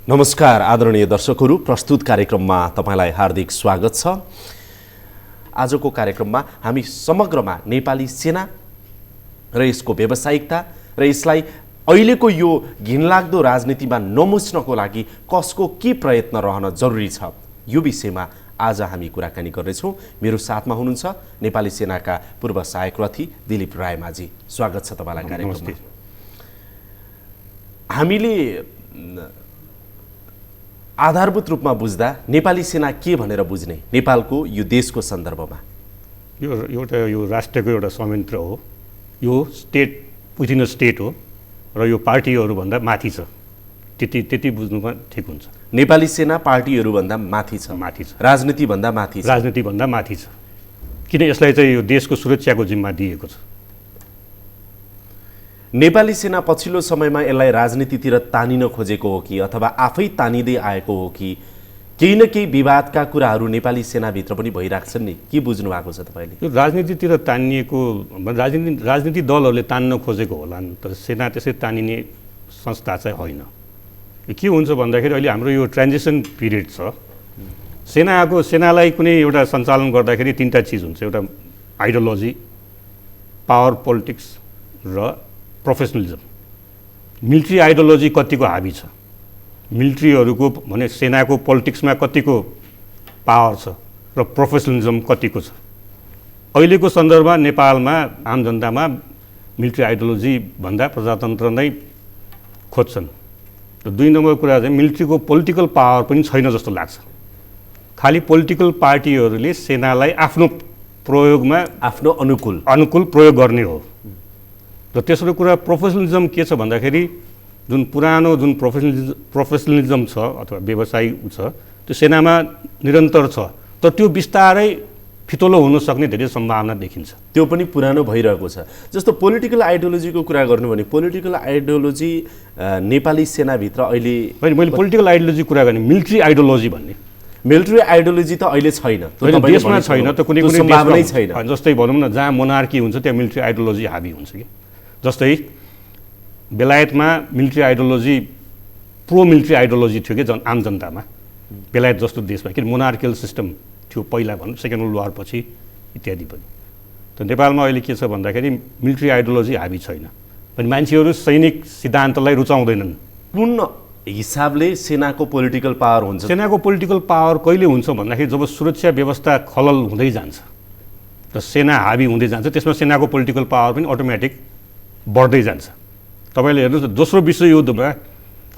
नमस्कार आदरणीय दर्शकहरू, प्रस्तुत कार्यक्रममा तपाईलाई हार्दिक स्वागत छ। आजको कार्यक्रममा हामी समग्रमा नेपाली सेना र यसको व्यावसायिकता र यसलाई अहिलेको यो घिनलाग्दो राजनीतिमा नमुच्नको लागि कसको के प्रयत्न रहन जरुरी छ, यो विषयमा आज हामी कुराकानी गर्नेछौँ। मेरो साथमा हुनुहुन्छ नेपाली सेनाका पूर्व सहायक रथी दिलीप रायमाझी। स्वागत छ तपाईलाई कार्यक्रममा। हामीले आधारभूत रूपमा बुझ्दा नेपाली सेना के भनेर बुझ्ने, नेपालको यो देशको सन्दर्भमा? यो राष्ट्रको एउटा संयन्त्र हो, यो स्टेट विथिन अ स्टेट हो र यो पार्टीहरूभन्दा माथि छ। त्यति बुझ्नुमा ठिक हुन्छ। नेपाली सेना पार्टीहरूभन्दा माथि छ, राजनीतिभन्दा माथि छ। राजनीतिभन्दा माथि छ, किन यसलाई चाहिँ यो देशको सुरक्षाको जिम्मा दिएको छ। नेपाली सेना पछिल्लो समयमा यसलाई राजनीतितिर तानिन खोजेको हो कि अथवा आफै तानिँदै आएको हो कि केही न केही विवादका कुराहरू नेपाली सेनाभित्र पनि भइराख्छन् नि, के बुझ्नु भएको छ तपाईँले? यो राजनीतितिर तानिएको राजनीति दलहरूले तान्न खोजेको होलान्, तर सेना त्यसै तानिने संस्था चाहिँ होइन। के हुन्छ भन्दाखेरि अहिले हाम्रो यो ट्रान्जिसन पिरियड छ। सेनालाई कुनै एउटा सञ्चालन गर्दाखेरि तीनटा चिज हुन्छ। एउटा आइडियोलोजी, पावर पोलिटिक्स र प्रोफेसनलिजम। मिलिट्री आइडियोलोजी कतिको हावी छ, मिलिट्रीहरूको भने सेनाको पोलिटिक्समा कतिको पावर छ र प्रोफेसनलिजम कतिको छ। अहिलेको सन्दर्भमा नेपालमा आम जनतामा मिलिट्री आइडियोलोजी भन्दा प्रजातन्त्र नै खोज्छन्। र दुई नम्बर कुरा चाहिँ मिलिट्रीको पोलिटिकल पावर पनि छैन जस्तो लाग्छ। खालि पोलिटिकल पार्टीहरूले सेनालाई आफ्नो प्रयोगमा आफ्नो अनुकूल प्रयोग गर्ने हो। र तेस्रो कुरा प्रोफेसनलिजम के छ भन्दाखेरि जुन पुरानो प्रोफेसनलिजम छ अथवा व्यवसाय छ, त्यो सेनामा निरन्तर छ, तर त्यो बिस्तारै फितलो हुन सक्ने धेरै सम्भावना देखिन्छ। त्यो पनि पुरानो भइरहेको छ। जस्तो पोलिटिकल आइडियोलोजीको कुरा गर्नु भने पोलिटिकल आइडियोलोजी नेपाली सेनाभित्र अहिले मैले पोलिटिकल आइडियोलोजी कुरा गर्ने, मिलिट्री आइडियोलोजी भन्ने मिलिट्री आइडियोलोजी त अहिले छैन, देशमा छैन, त कुनै सम्भावना छैन। जस्तै भनौँ न, जहाँ मोनार्की हुन्छ त्यहाँ मिलिट्री आइडियोलोजी हावी हुन्छ कि। जस्तै बेलायतमा military ideology pro military ideology थियो कि आम जनतामा, बेलायत जस्तो देशमा, कि मोनार्कियल सिस्टम थियो पहिला भनौँ, सेकेन्ड वर्ल्ड वार पछि इत्यादि पनि। त नेपालमा अहिले के छ भन्दाखेरि मिलिट्री आइडियोलोजी हावी छैन, अनि मान्छेहरू सैनिक सिद्धान्तलाई रुचाउँदैनन्। पूर्ण हिसाबले सेनाको पोलिटिकल पावर हुन्छ। सेनाको पोलिटिकल पावर कहिले हुन्छ भन्दाखेरि जब सुरक्षा व्यवस्था खलल हुँदै जान्छ र सेना हावी हुँदै जान्छ, त्यसमा सेनाको पोलिटिकल पावर पनि अटोमेटिक बढ्दै जान्छ। तपाईँले हेर्नुहोस्, दोस्रो विश्वयुद्धमा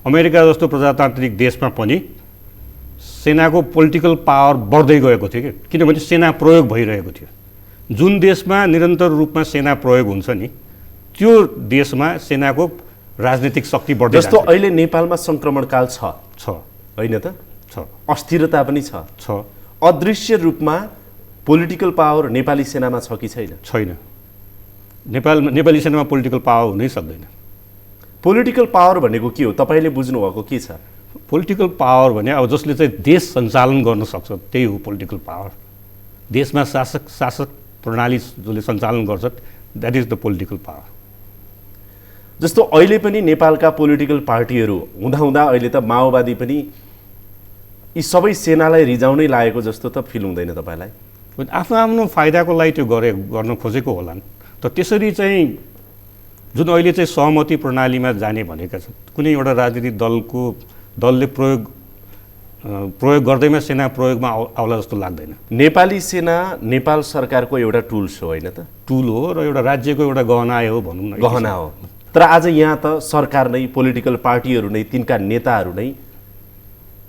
अमेरिका जस्तो प्रजातान्त्रिक देशमा पनि सेनाको पोलिटिकल पावर बढ्दै गएको थियो कि, किनभने सेना प्रयोग भइरहेको थियो। जुन देशमा निरन्तर रूपमा सेना प्रयोग हुन्छ नि, त्यो देशमा सेनाको राजनीतिक शक्ति बढ्दै जान्छ। जस्तो अहिले नेपालमा सङ्क्रमणकाल छ होइन त? छ। अस्थिरता पनि छ। अदृश्य रूपमा पोलिटिकल पावर नेपाली सेनामा छ कि छैन? छैन। नेपाली सेनामा पोलिटिकल पावर हुनै सक्दैन। पोलिटिकल पावर भनेको के हो, तपाईँले बुझ्नुभएको के छ? पोलिटिकल पावर भने अब जसले चाहिँ देश सञ्चालन गर्न सक्छ, त्यही हो पोलिटिकल पावर। देशमा शासक प्रणाली जसले सञ्चालन गर्छ, that is the political power. जस्तो अहिले पनि नेपालका पोलिटिकल पार्टीहरू हुँदा अहिले त माओवादी पनि यी सबै सेनालाई रिजाउनै लागेको जस्तो त फिल हुँदैन तपाईँलाई? आफ्नो आफ्नो फाइदाको लागि त्यो गर्न खोजेको होलान्। त त्यसरी चाहिँ जुन अहिले चाहिँ सहमति प्रणालीमा जाने भनेका छन्, कुनै एउटा राजनीतिक दलले प्रयोग गर्दैमा सेना प्रयोगमा आउला जस्तो लाग्दैन। नेपाली सेना नेपाल सरकारको एउटा टुल्स हो होइन त? टुल हो र एउटा राज्यको एउटा गहना हो भनौँ न, गहना हो। तर आज यहाँ त सरकार नै, पोलिटिकल पार्टीहरू नै, तिनका नेताहरू नै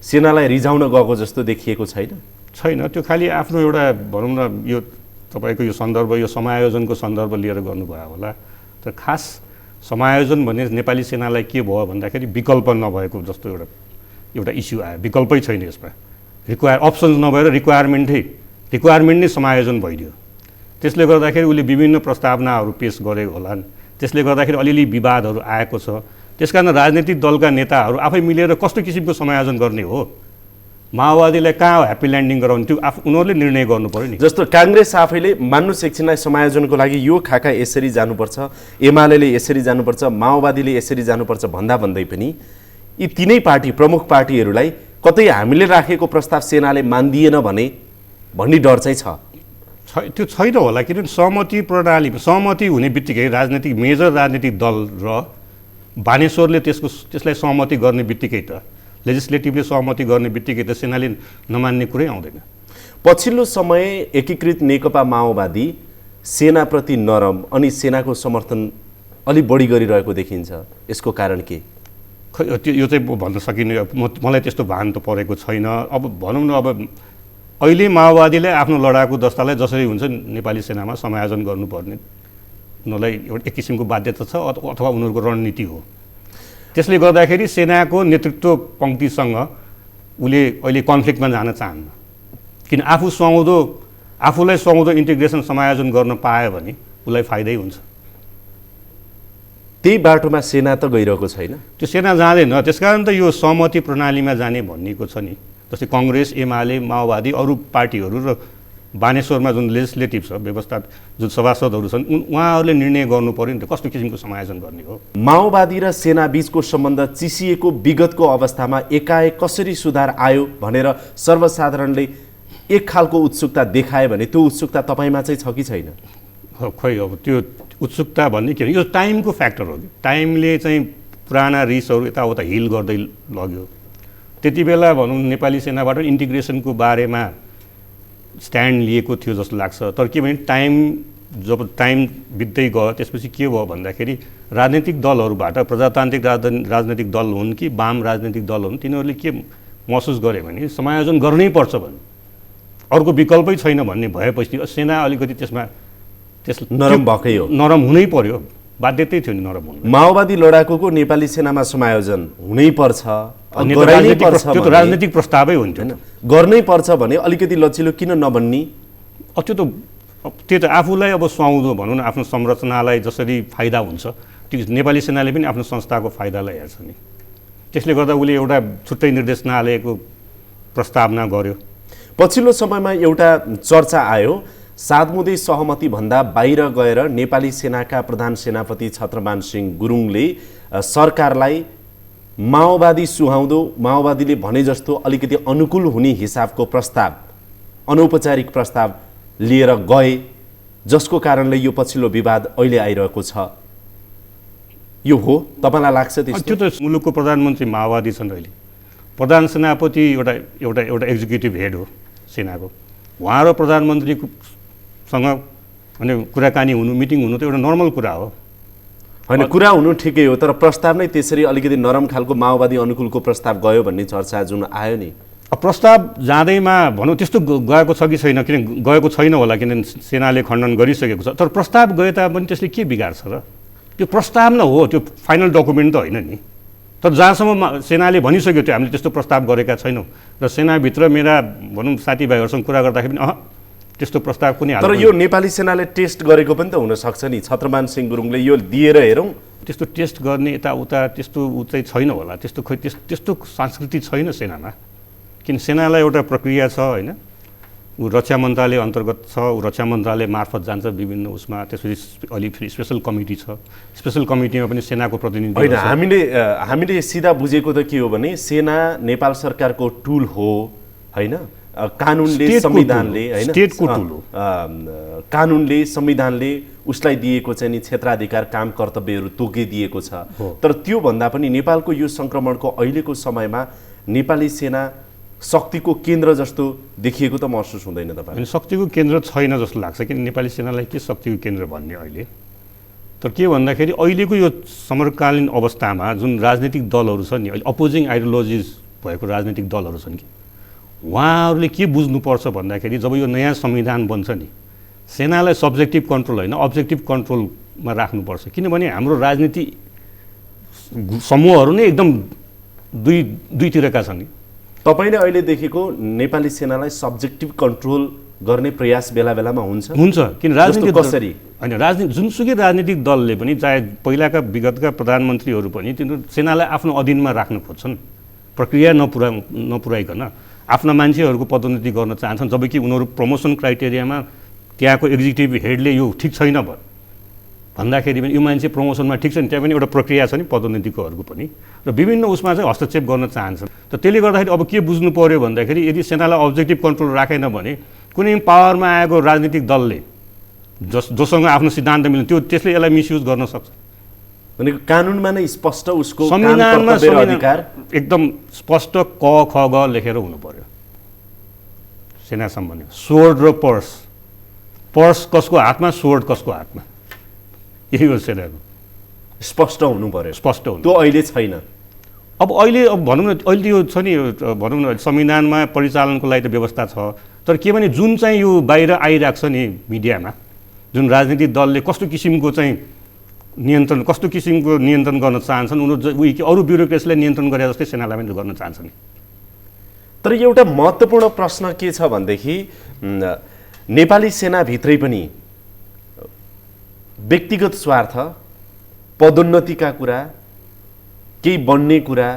सेनालाई रिजाउन गएको जस्तो देखिएको छैन। त्यो खालि आफ्नो एउटा भनौँ न, यो तपाईँको यो सन्दर्भ, यो समायोजनको सन्दर्भ लिएर गर्नुभयो होला। तर खास समायोजन भने नेपाली सेनालाई के भयो भन्दाखेरि विकल्प नभएको जस्तो एउटा इस्यु आयो। विकल्पै छैन यसमा, अप्सन्स नभएर रिक्वायरमेन्ट नै समायोजन भइदियो। त्यसले गर्दाखेरि उसले विभिन्न प्रस्तावनाहरू पेश गरेको होलान्, त्यसले गर्दाखेरि अलिअलि विवादहरू आएको छ। त्यसकारण राजनीतिक दलका नेताहरू आफै मिलेर कस्तो किसिमको समायोजन गर्ने हो, माओवादीलाई कहाँ ह्याप्पी ल्यान्डिङ गराउने, त्यो उनीहरूले निर्णय गर्नु पर्यो नि। जस्तो काङ्ग्रेस आफैले मान्नु सेक्सनलाई समायोजनको लागि यो खाका यसरी जानुपर्छ, एमाले यसरी जानुपर्छ, माओवादीले यसरी जानुपर्छ भन्दै पनि यी तीनै पार्टी प्रमुख पार्टीहरूलाई कतै हामीले राखेको प्रस्ताव सेनाले मानिदिएन भने भन्ने डर चाहिँ छ। त्यो छैन होला, किनभने सहमति प्रणालीमा सहमति हुने बित्तिकै मेजर राजनीतिक दल र बानेश्वरले त्यसलाई सहमति गर्ने बित्तिकै त लेजिस्लेटिभले सहमति गर्ने बित्तिकै त सेनाले नमान्ने कुरै आउँदैन। पछिल्लो समय एकीकृत नेकपा माओवादी सेनाप्रति नरम अनि सेनाको समर्थन अलि बढी गरिरहेको देखिन्छ, यसको कारण के? खै यो चाहिँ भन्न सकिने, मलाई त्यस्तो भान त परेको छैन। अब भनौँ न, अब अहिले माओवादीले आफ्नो लडाकु दस्तालाई जसरी हुन्छ नेपाली सेनामा समायोजन गर्नुपर्ने उनीहरूलाई एउटा एक किसिमको बाध्यता छ अथवा उनीहरूको रणनीति हो। त्यसले गर्दाखेरि सेनाको नेतृत्व पङ्क्तिसँग उसले अहिले कन्फ्लिक्टमा जान चाहन्न, किन आफूलाई सुहाउँदो इन्टिग्रेसन समायोजन गर्न पायो भने उसलाई फाइदै हुन्छ। त्यही बाटोमा सेना त गइरहेको छैन, त्यो सेना जाँदैन। त्यसकारण त यो सहमति प्रणालीमा जाने भनिएको छ नि। जस्तै कङ्ग्रेस, एमाले, माओवादी, अरू पार्टीहरू र बानेश्वरमा जुन लेजिस्लेटिभ छ व्यवस्था, जुन सभासदहरू छन्, उहाँहरूले निर्णय गर्नु पर्यो नि त कस्तो किसिमको समायोजन गर्ने हो। माओवादी र सेना बीचको सम्बन्ध चिसिएको विगतको अवस्थामा एकाएक कसरी सुधार आयो भनेर सर्वसाधारणले एक खालको उत्सुकता देखायो भने त्यो उत्सुकता तपाईँमा चाहिँ छ कि छैन? खै अब त्यो उत्सुकता भन्ने के, यो टाइमको फ्याक्टर हो कि टाइमले चाहिँ पुराना रिसहरू यताउता हिल गर्दै लग्यो। त्यति बेला भनौँ नेपाली सेनाबाट इन्टिग्रेसनको बारेमा स्ट्यान्ड लिएको थियो जस्तो लाग्छ। तर के भने जब टाइम बित्दै गयो त्यसपछि के भयो भन्दाखेरि राजनीतिक दलहरूबाट प्रजातान्त्रिक राजनीतिक दल हुन् कि वाम राजनीतिक दल हुन्, तिनीहरूले के महसुस गरे भने समायोजन गर्नै पर्छ भने अर्को विकल्पै छैन भन्ने भएपछि सेना अलिकति त्यसमा नरम भएकै हो, नरम हुनै पर्यो, बाध्यतै थियो नि नरम हुनु। माओवादी लडाकुको नेपाली सेनामा समायोजन हुनै पर्छ, त्यो त राजनीतिक प्रस्तावै हुन्थ्यो, गर्नै पर्छ भने अलिकति लचिलो किन नबन्ने? त्यो त आफूलाई अब सुहाउँदो भनौँ न, आफ्नो संरचनालाई जसरी फाइदा हुन्छ त्यो नेपाली सेनाले पनि आफ्नो संस्थाको फाइदालाई हेर्छ नि। त्यसले गर्दा उसले एउटा छुट्टै निर्देशनालयको प्रस्तावना गर्यो। पछिल्लो समयमा एउटा चर्चा आयो, सातमुदे सहमतिभन्दा बाहिर गएर नेपाली सेनाका प्रधान सेनापति छत्रमान सिंह गुरुङले सरकारलाई माओवादी सुहाउँदो, माओवादीले भने जस्तो अलिकति अनुकूल हुने हिसाबको प्रस्ताव, अनौपचारिक प्रस्ताव लिएर गए, जसको कारणले यो पछिल्लो विवाद अहिले आइरहेको छ। यो हो तपाईँलाई लाग्छ त्यस्तो? त्यो त मुलुकको प्रधानमन्त्री माओवादी छन् अहिले, प्रधान सेनापति एउटा एक्जिक्युटिभ हेड हो सेनाको, उहाँ र प्रधानमन्त्रीसँग अनि कुराकानी हुनु, मिटिङ हुनु त एउटा नर्मल कुरा हो होइन? कुरा हुनु ठिकै हो, तर प्रस्ताव नै त्यसरी अलिकति नरम खालको माओवादी अनुकूलको प्रस्ताव गयो भन्ने चर्चा जुन आयो नि, प्रस्ताव जाँदैमा भनौँ त्यस्तो गएको छ कि छैन, किन गएको छैन होला, किन सेनाले खण्डन गरिसकेको छ। तर प्रस्ताव गए तापनि त्यसले के बिगार्छ र? त्यो प्रस्ताव न हो, त्यो फाइनल डकुमेन्ट त होइन नि। तर जहाँसम्म सेनाले भनिसक्यो त्यो हामीले त्यस्तो प्रस्ताव गरेका छैनौँ, र सेनाभित्र मेरा भनौँ साथीभाइहरूसँग कुरा गर्दाखेरि पनि त्यस्तो प्रस्ताव कुनै हाल। तर यो नेपाली सेनाले टेस्ट गरेको पनि त हुनसक्छ नि, छत्रमान सिंह गुरुङले यो दिएर हेरौँ, त्यस्तो टेस्ट गर्ने यताउता त्यस्तो चाहिँ छैन होला, त्यस्तो संस्कृति छैन सेनामा। किन सेनालाई एउटा प्रक्रिया छ होइन, ऊ रक्षा मन्त्रालय अन्तर्गत छ, ऊ रक्षा मन्त्रालय मार्फत जान्छ विभिन्न उसमा, त्यसपछि अलि फेरि स्पेसल कमिटी छ, स्पेसल कमिटीमा पनि सेनाको प्रतिनिधि होइन। हामीले सिधा बुझेको त के हो भने सेना नेपाल सरकारको टुल हो होइन, कानुनले संविधानले होइन, स्टेटको टुल हो, कानुनले संविधानले उसलाई दिएको चाहिँ नि क्षेत्राधिकार काम कर्तव्यहरू तोकिदिएको छ। तर त्योभन्दा पनि नेपालको यो सङ्क्रमणको अहिलेको समयमा नेपाली सेना शक्तिको केन्द्र जस्तो देखिएको त महसुस हुँदैन तपाईँ? शक्तिको केन्द्र छैन जस्तो लाग्छ, किन नेपाली सेनालाई के शक्तिको केन्द्र भन्ने अहिले। तर के भन्दाखेरि अहिलेको यो समकालीन अवस्थामा जुन राजनीतिक दलहरू छन् नि, अहिले अपोजिङ आइडियोलोजिज भएको राजनीतिक दलहरू छन् कि उहाँहरूले के बुझ्नुपर्छ भन्दाखेरि जब यो नयाँ संविधान बन्छ नि, सेनालाई सब्जेक्टिभ कन्ट्रोल होइन अब्जेक्टिभ कन्ट्रोलमा राख्नुपर्छ। किनभने हाम्रो राजनीति समूहहरू नै एकदम दुईतिरका छन् नि। तपाईँले अहिले देखेको नेपाली सेनालाई सब्जेक्टिभ कन्ट्रोल गर्ने प्रयास बेला बेलामा हुन्छ? किन राजनीति कसरी होइन, राजनीति जुनसुकै राजनीतिक दलले पनि, चाहे पहिलाका विगतका प्रधानमन्त्रीहरू पनि तिनीहरू सेनालाई आफ्नो अधीनमा राख्न खोज्छन्, प्रक्रिया नपुर्याइकन आफ्ना मान्छेहरूको पदोन्नति गर्न चाहन्छन्, जबकि उनीहरू प्रमोसन क्राइटेरियामा त्यहाँको एक्जिक्युटिभ हेडले यो ठिक छैन भन्दाखेरि पनि यो मान्छे प्रमोसनमा ठिक छ नि, त्यहाँ पनि एउटा प्रक्रिया छ नि पदोन्नतिकोहरूको पनि, र विभिन्न उसमा चाहिँ हस्तक्षेप गर्न चाहन्छन्। त त्यसले गर्दाखेरि अब के बुझ्नु पर्यो भन्दाखेरि यदि सेनालाई अब्जेक्टिभ कन्ट्रोल राखेन भने कुनै पावरमा आएको राजनीतिक दलले जोसँग आफ्नो सिद्धान्त मिल्ने त्यसले यसलाई मिसयुज गर्न सक्छ। भनेको कानुनमा नै स्पष्ट उसको संविधानमा अधिकार एकदम स्पष्ट क ख ग लेखेर हुनु पर्यो सेना सम्बन्धी। स्वोर्ड र पर्स कसको हातमा, स्वोर्ड कसको हातमा, यही हो सेनाको। स्पष्ट हुनु पर्यो, स्पष्ट हुनु। त्यो अहिले छैन। अब भनौँ न अहिले यो छ नि, भनौँ न संविधानमा परिचालनको लागि त व्यवस्था छ, तर के भने जुन चाहिँ यो बाहिर आइरहेको छ नि मिडियामा, जुन राजनीतिक दलले कस्तो किसिमको चाहिँ नियन्त्रण गर्न चाहन्छन्, उनीहरू अरू ब्युरोक्रेसीलाई नियन्त्रण गरे जस्तै सेनालाई पनि गर्न चाहन्छन्। तर एउटा महत्त्वपूर्ण प्रश्न के छ भनेदेखि नेपाली सेनाभित्रै पनि व्यक्तिगत स्वार्थ, पदोन्नतिका कुरा, केही बन्ने कुरा,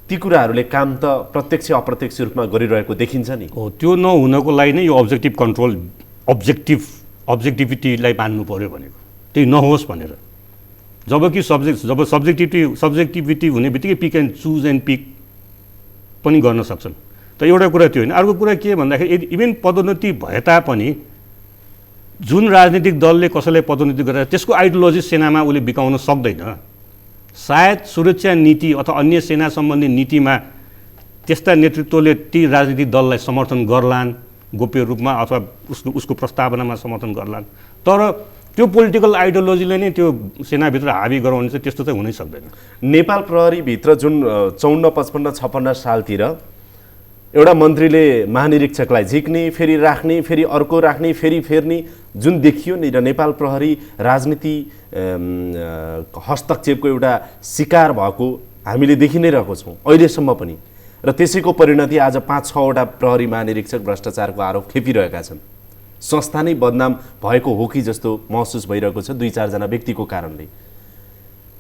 ती कुराहरूले काम त प्रत्यक्ष अप्रत्यक्ष रूपमा गरिरहेको देखिन्छ नि। हो, त्यो नहुनको लागि नै यो अब्जेक्टिभ कन्ट्रोल, अब्जेक्टिभिटीलाई मान्नु पर्यो भनेको, त्यही नहोस् भनेर। जबकि जब सब्जेक्टिभिटी हुने बित्तिकै pick and choose and pick पनि गर्न सक्छन्। त एउटा कुरा त्यो होइन। अर्को कुरा के भन्दाखेरि इभेन पदोन्नति भए तापनि जुन राजनीतिक दलले कसैलाई पदोन्नति गरेर त्यसको आइडियोलोजी सेनामा उसले बिकाउन सक्दैन। सायद सुरक्षा नीति अथवा अन्य सेना सम्बन्धी नीतिमा त्यस्ता नेतृत्वले ती राजनीतिक दललाई समर्थन गर्लान् गोप्य रूपमा, अथवा उसको प्रस्तावनामा समर्थन गर्लान्, तर त्यो पोलिटिकल आइडियोलोजीले नै त्यो सेनाभित्र हावी गराउने चाहिँ त्यस्तो चाहिँ हुनै सक्दैन। नेपाल प्रहरीभित्र जुन 54, 55, 56 सालतिर एउटा मन्त्रीले महानिरीक्षकलाई झिक्ने, फेरि राख्ने, फेरि अर्को राख्ने, फेरि फेर्ने जुन देखियो नि, र नेपाल प्रहरी राजनीति हस्तक्षेपको एउटा शिकार भएको हामीले देखि नै रहेको छौँ अहिलेसम्म पनि। र त्यसैको परिणति आज 5-6वटा प्रहरी महानिरीक्षक भ्रष्टाचारको आरोप खेपिरहेका छन्। संस्था नै बदनाम भएको हो कि जस्तो महसुस भइरहेको छ 2-4 जना व्यक्तिको कारणले।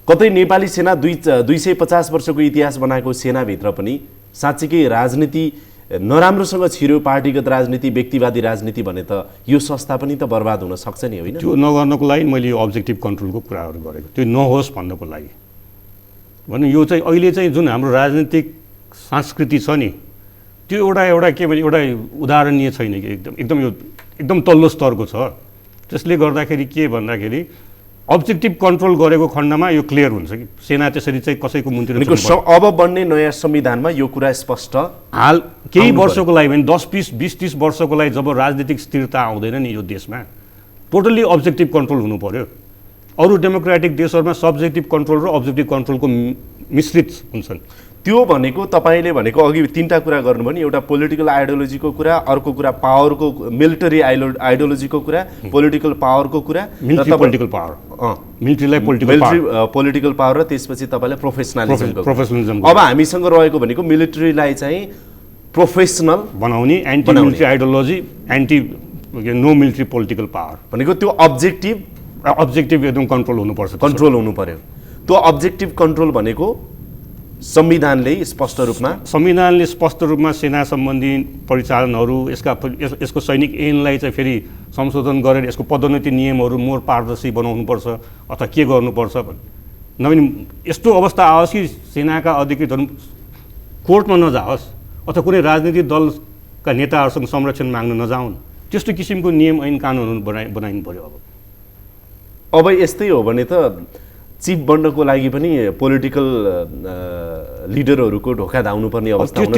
कतै नेपाली सेना 250 वर्षको इतिहास बनाएको सेनाभित्र पनि साँच्चीकै राजनीति नराम्रोसँग छिर्यो, पार्टीगत राजनीति, व्यक्तिवादी राजनीति भने त यो संस्था पनि त बर्बाद हुन सक्छ नि, होइन? त्यो नगर्नको लागि मैले यो अब्जेक्टिभ कन्ट्रोलको कुराहरू गरेको, त्यो नहोस् भन्नको लागि। भने यो चाहिँ अहिले चाहिँ जुन हाम्रो राजनीतिक संस्कृति छ नि, त्यो एउटा के भने एउटा उदाहरणीय छैन कि एकदम तल्लो स्तरको छ। त्यसले गर्दाखेरि के भन्दाखेरि अब्जेक्टिभ कन्ट्रोल गरेको खण्डमा यो क्लियर हुन्छ कि सेना त्यसरी चाहिँ कसैको मुन्तिर अब बन्ने नयाँ संविधानमा यो कुरा स्पष्ट हाल केही वर्षको लागि भने 10-20-30 वर्षको लागि जब राजनीतिक स्थिरता आउँदैन नि यो देशमा, टोटल्ली अब्जेक्टिभ कन्ट्रोल हुनु पर्यो। अरू डेमोक्रेटिक देशहरूमा सब्जेक्टिभ कन्ट्रोल र अब्जेक्टिभ कन्ट्रोलको मिश्रित हुन्छन्। त्यो भनेको तपाईँले भनेको अघि 3टा कुरा गर्नुभयो नि, एउटा पोलिटिकल आइडियोलोजीको कुरा, अर्को कुरा पावरको मिलिटरी आइडियोलोजीको कुरा, पोलिटिकल पावरको कुरा, पोलिटिकल पावर, मिलिटरीलाई पोलिटिकल पावर, र त्यसपछि तपाईँले प्रोफेसनलिजम। अब हामीसँग रहेको भनेको मिलिटरीलाई चाहिँ प्रोफेसनल बनाउने, anti military ideology, anti no military political power भनेको त्यो अब्जेक्टिभ एकदम कन्ट्रोल हुनुपर्छ, कन्ट्रोल हुनु पर्यो। त्यो अब्जेक्टिभ कन्ट्रोल भनेको संविधानले स्पष्ट रूपमा सेना सम्बन्धी परिचालनहरू, यसको सैनिक ऐनलाई चाहिँ फेरि संशोधन गरेर यसको पदोन्नति नियमहरू मोर पारदर्शी बनाउनुपर्छ अथवा के गर्नुपर्छ नभए यस्तो अवस्था आओस् कि सेनाका अधिकृतहरू कोर्टमा नजाओस् अथवा कुनै राजनीतिक दलका नेताहरूसँग संरक्षण माग्न नजाउन्, त्यस्तो किसिमको नियम ऐन कानुनहरू बनाइनु पर्यो। अब यस्तै हो भने त चिफ बन्नको लागि पनि पोलिटिकल लिडरहरूको ढोका धाउनुपर्ने अवस्था